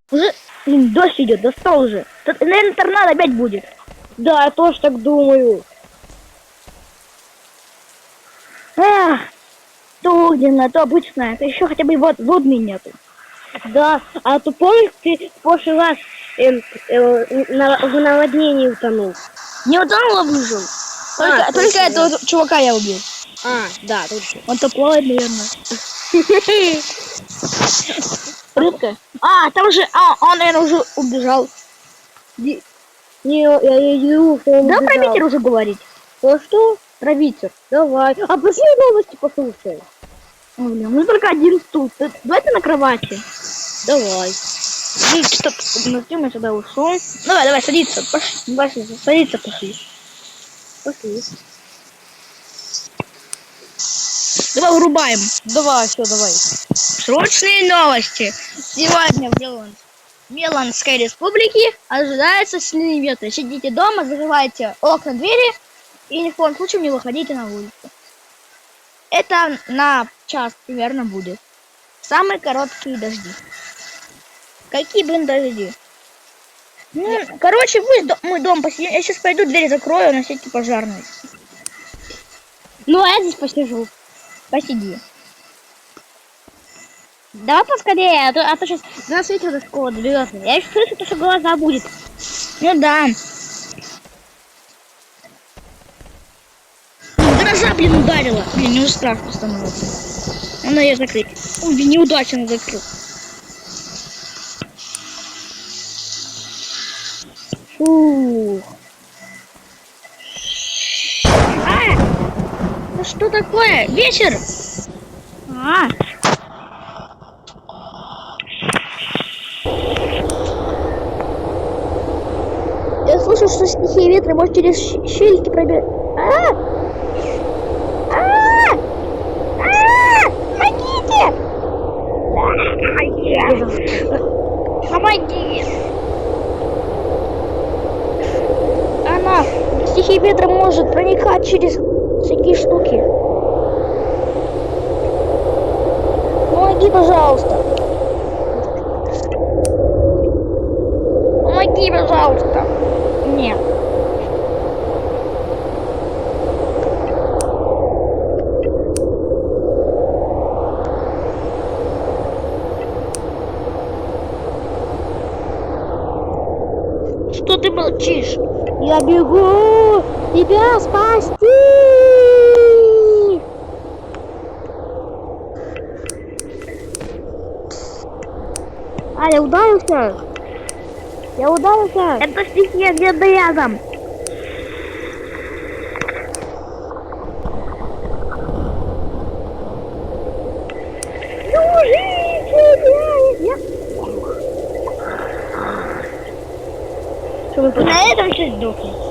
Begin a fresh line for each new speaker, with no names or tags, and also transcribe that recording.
Уже дождь идет, достал уже. Тут, наверное, торнадо опять будет.
Да, я тоже так думаю.
Ах, то огненная, то обычная, это еще хотя бы водный нету.
Да, а ты помнишь, ты в прошлый раз в наводнении утонул?
Не утонул, а выжил. Только
точно,
этого чувака я убил.
Да, точно.
Он-то плавает, наверное. Рыбка. Там же, он, наверное, уже убежал.
Не, я иду, что он
Да,
убежал.
про ветер уже говорить.
Что?
Про ветер.
Давай. А пошли новости послушаем.
Ой, блин, ну только один стул. Давай ты на кровати.
Давай.
Ну, что, Тёма сюда ушел. Давай, садиться. Пошли, садиться пошли.
Пошли.
Давай вырубаем.
Давай, все, давай.
Срочные новости. Сегодня в Меланской республике ожидается сильный ветер. Сидите дома, закрывайте окна, двери и ни в коем случае не выходите на улицу. Это на час примерно будет. Самые короткие дожди. Какие, дожди? Короче, мы дом посидим. Я сейчас пойду, дверь закрою на всякий пожарный.
Ну, а я здесь посижу.
Посиди. Давай поскорее, а то сейчас на свете до школы доберется. Я еще слышу, что глаза будет. Ну да. Гроза, ударила. Мне уже страшно становится. Надо ее закрыть. Ой, неудачно закрыл. Фух. Ну что такое? Вечер? Я слышу, что стихия ветра может через щельки пробирать. Помогите! Помоги! Стихия ветра может проникать через всякие штуки. Помоги, пожалуйста. Помоги, пожалуйста. Нет. Что ты молчишь?
Я бегу тебя спасти! Я ударился! Я ударился!
Это стихия где-то рядом. На этом все сдохнет.